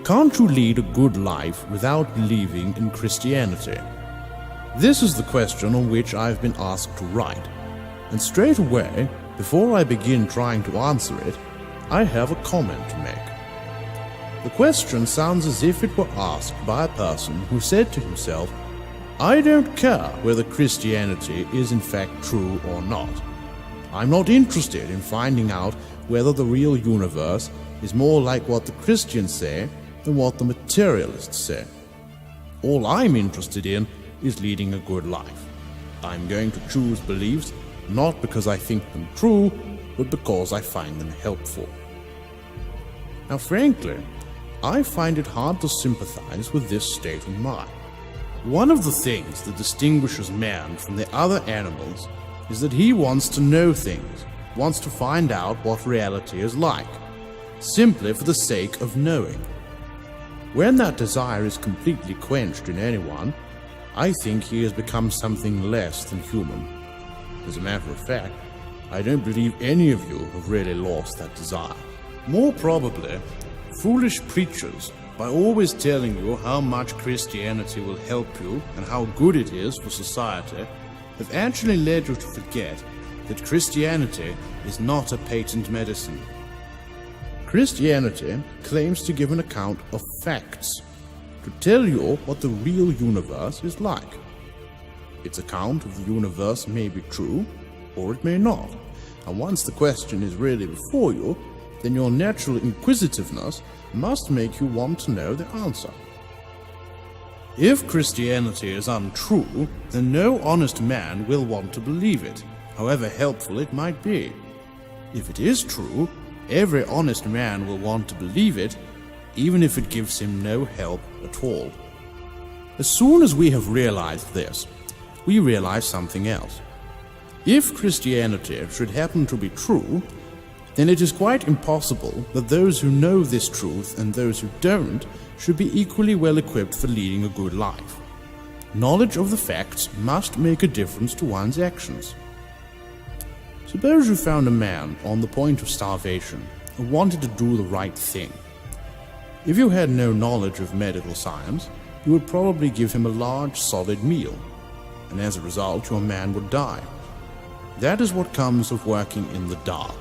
can't you lead a good life without believing in Christianity? This is the question on which I've been asked to write, and straight away, before I begin trying to answer it, I have a comment to make. The question sounds as if it were asked by a person who said to himself, I don't care whether Christianity is in fact true or not. I'm not interested in finding out whether the real universe is more like what the Christians say than what the materialists say. All I'm interested in is leading a good life. I'm going to choose beliefs not because I think them true, but because I find them helpful. Now, frankly, I find it hard to sympathize with this state of mind. One of the things that distinguishes man from the other animals is that he wants to know things, wants to find out what reality is like, simply for the sake of knowing. When that desire is completely quenched in anyone, I think he has become something less than human. As a matter of fact, I don't believe any of you have really lost that desire. More probably, foolish preachers, by always telling you how much Christianity will help you and how good it is for society, have actually led you to forget that Christianity is not a patent medicine. Christianity claims to give an account of facts, to tell you what the real universe is like. Its account of the universe may be true, or it may not, and once the question is really before you, then your natural inquisitiveness must make you want to know the answer. If Christianity is untrue, then no honest man will want to believe it, however helpful it might be. If it is true, every honest man will want to believe it, even if it gives him no help at all. As soon as we have realized this, we realize something else. If Christianity should happen to be true, then it is quite impossible that those who know this truth and those who don't should be equally well equipped for leading a good life. Knowledge of the facts must make a difference to one's actions. Suppose you found a man on the point of starvation and wanted to do the right thing. If you had no knowledge of medical science, you would probably give him a large, solid meal, and as a result your man would die. That is what comes of working in the dark.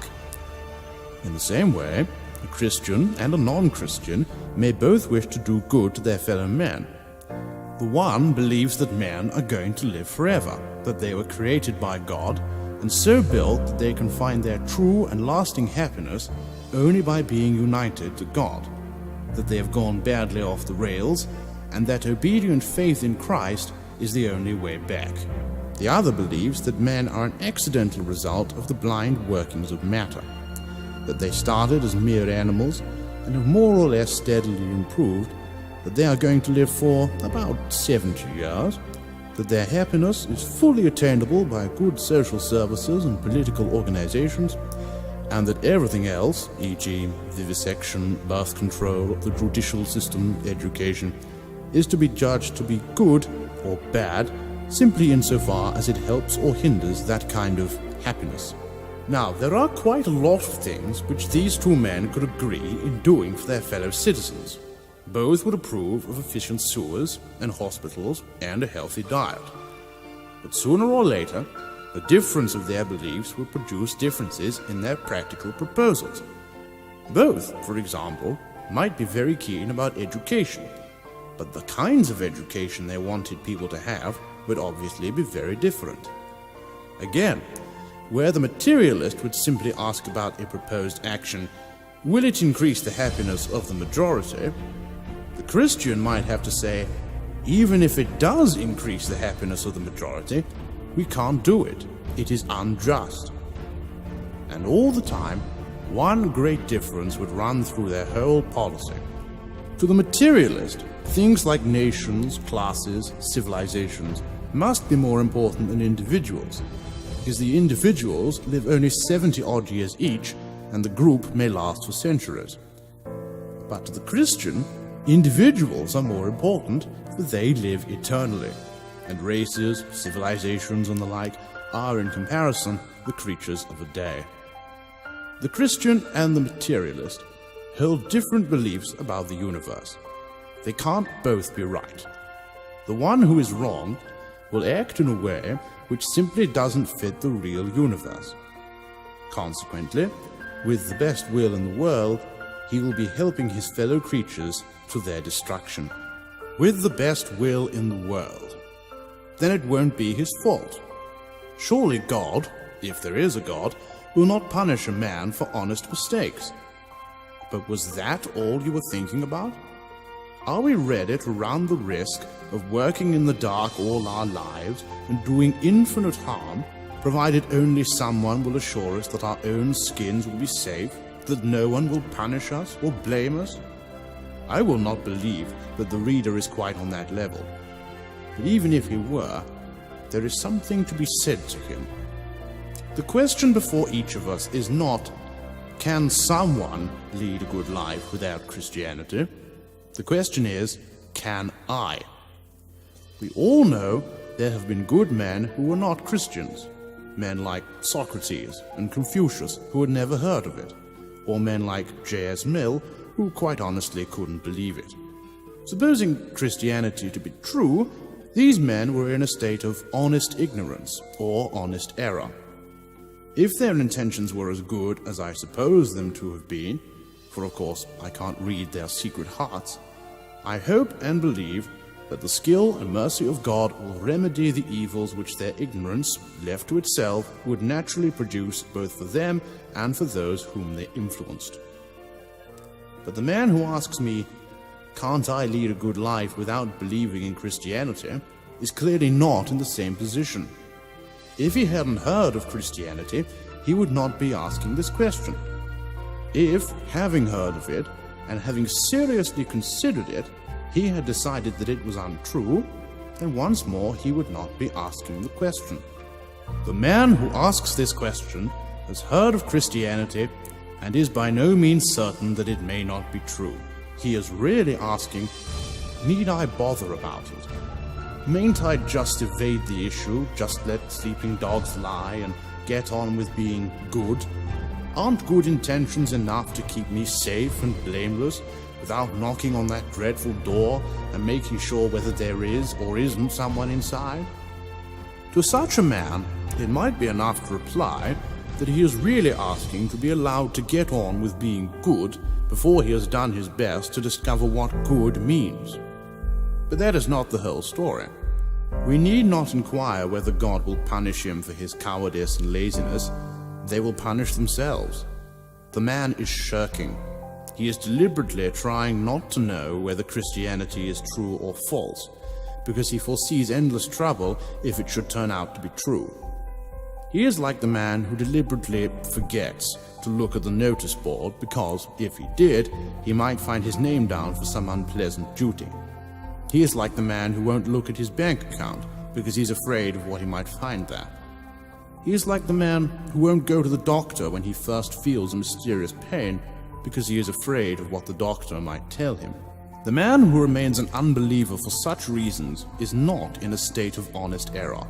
In the same way, a Christian and a non-Christian may both wish to do good to their fellow men. The one believes that men are going to live forever, that they were created by God, and so built that they can find their true and lasting happiness only by being united to God, that they have gone badly off the rails, and that obedient faith in Christ is the only way back. The other believes that men are an accidental result of the blind workings of matter, that they started as mere animals and have more or less steadily improved, that they are going to live for about 70 years, that their happiness is fully attainable by good social services and political organizations, and that everything else, e.g. vivisection, birth control, the judicial system, education, is to be judged to be good or bad simply insofar as it helps or hinders that kind of happiness. Now, there are quite a lot of things which these two men could agree in doing for their fellow citizens. Both would approve of efficient sewers and hospitals and a healthy diet. But sooner or later, the difference of their beliefs would produce differences in their practical proposals. Both, for example, might be very keen about education, but the kinds of education they wanted people to have would obviously be very different. Again, where the materialist would simply ask about a proposed action, will it increase the happiness of the majority? The Christian might have to say, even if it does increase the happiness of the majority, we can't do it. It is unjust. And all the time, one great difference would run through their whole policy. To the materialist, things like nations, classes, civilizations must be more important than individuals, because the individuals live only 70-odd years each, and the group may last for centuries. But to the Christian, individuals are more important, for they live eternally, and races, civilizations, and the like are, in comparison, the creatures of a day. The Christian and the materialist hold different beliefs about the universe. They can't both be right. The one who is wrong will act in a way which simply doesn't fit the real universe. Consequently, with the best will in the world, he will be helping his fellow creatures to their destruction. With the best will in the world. Then it won't be his fault. Surely God, if there is a God, will not punish a man for honest mistakes. But was that all you were thinking about? Are we ready to run the risk of working in the dark all our lives and doing infinite harm, provided only someone will assure us that our own skins will be safe, that no one will punish us or blame us? I will not believe that the reader is quite on that level. But even if he were, there is something to be said to him. The question before each of us is not, can someone lead a good life without Christianity? The question is, can I? We all know there have been good men who were not Christians. Men like Socrates and Confucius who had never heard of it. Or men like J.S. Mill who quite honestly couldn't believe it. Supposing Christianity to be true, these men were in a state of honest ignorance or honest error. If their intentions were as good as I suppose them to have been, for of course I can't read their secret hearts, I hope and believe that the skill and mercy of God will remedy the evils which their ignorance, left to itself, would naturally produce both for them and for those whom they influenced. But the man who asks me, can't I lead a good life without believing in Christianity, is clearly not in the same position. If he hadn't heard of Christianity, he would not be asking this question. If, having heard of it, and having seriously considered it, he had decided that it was untrue, then once more he would not be asking the question. The man who asks this question has heard of Christianity and is by no means certain that it may not be true. He is really asking, need I bother about it? Mayn't I just evade the issue, just let sleeping dogs lie and get on with being good? Aren't good intentions enough to keep me safe and blameless without knocking on that dreadful door and making sure whether there is or isn't someone inside? To such a man, it might be enough to reply that he is really asking to be allowed to get on with being good before he has done his best to discover what good means. But that is not the whole story. We need not inquire whether God will punish him for his cowardice and laziness. They will punish themselves. The man is shirking. He is deliberately trying not to know whether Christianity is true or false, because he foresees endless trouble if it should turn out to be true. He is like the man who deliberately forgets to look at the notice board because, if he did, he might find his name down for some unpleasant duty. He is like the man who won't look at his bank account because he's afraid of what he might find there. He is like the man who won't go to the doctor when he first feels a mysterious pain because he is afraid of what the doctor might tell him. The man who remains an unbeliever for such reasons is not in a state of honest error.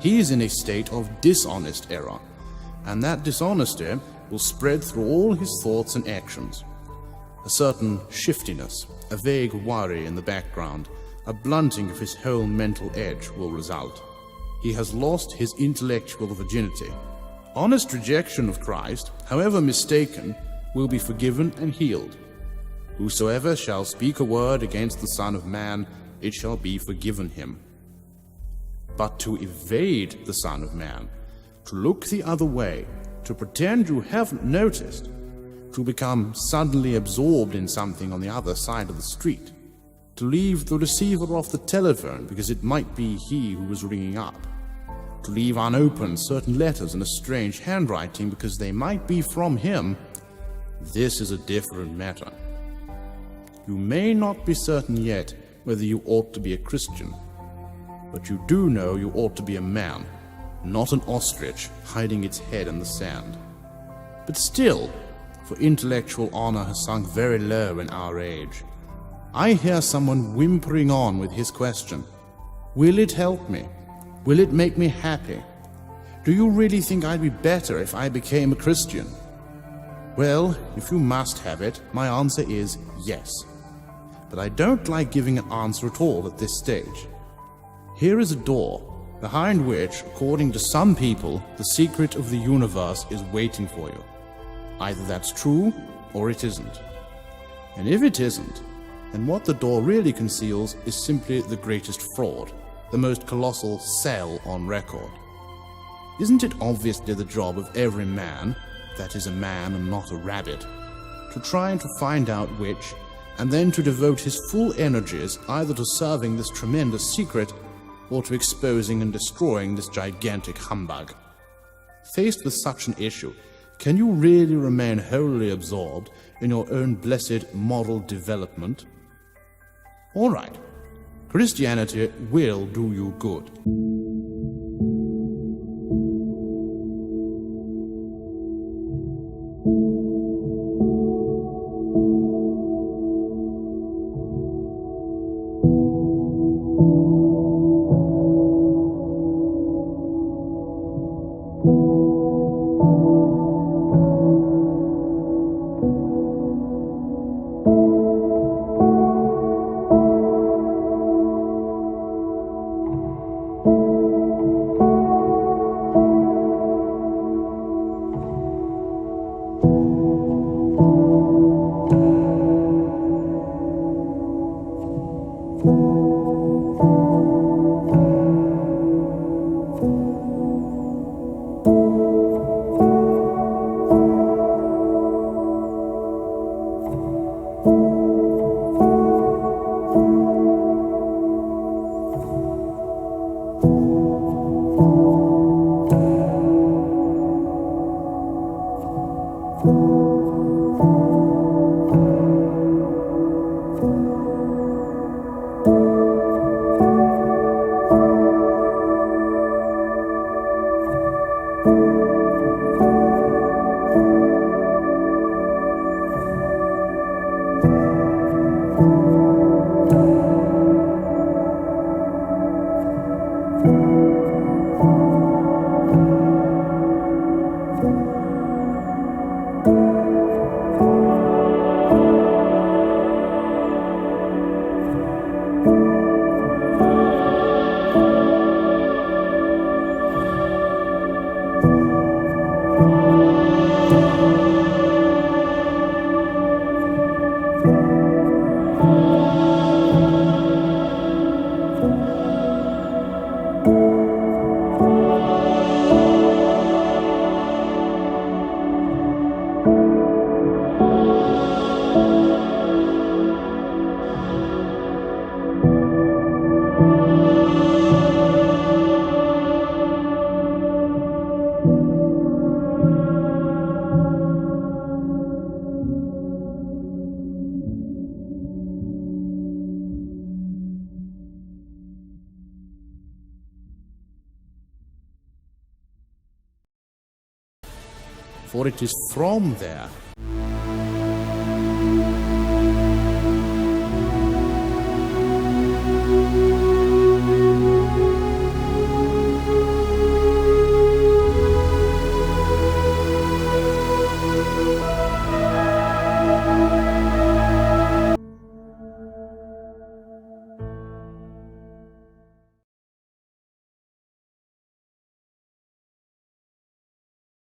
He is in a state of dishonest error, and that dishonesty will spread through all his thoughts and actions. A certain shiftiness, a vague worry in the background, a blunting of his whole mental edge will result. He has lost his intellectual virginity. Honest rejection of Christ, however mistaken, will be forgiven and healed. Whosoever shall speak a word against the Son of Man, it shall be forgiven him. But to evade the Son of Man, to look the other way, to pretend you haven't noticed, to become suddenly absorbed in something on the other side of the street, to leave the receiver off the telephone because it might be he who was ringing up, to leave unopened certain letters in a strange handwriting because they might be from him, this is a different matter. You may not be certain yet whether you ought to be a Christian, but you do know you ought to be a man, not an ostrich hiding its head in the sand. But still, for intellectual honor has sunk very low in our age, I hear someone whimpering on with his question, will it help me? Will it make me happy? Do you really think I'd be better if I became a Christian? Well, if you must have it, my answer is yes. But I don't like giving an answer at all at this stage. Here is a door, behind which, according to some people, the secret of the universe is waiting for you. Either that's true, or it isn't. And if it isn't, then what the door really conceals is simply the greatest fraud, the most colossal sell on record. Isn't it obviously the job of every man, that is a man and not a rabbit, to try and to find out which, and then to devote his full energies either to serving this tremendous secret or to exposing and destroying this gigantic humbug? Faced with such an issue, can you really remain wholly absorbed in your own blessed moral development? All right, Christianity will do you good. For it is from there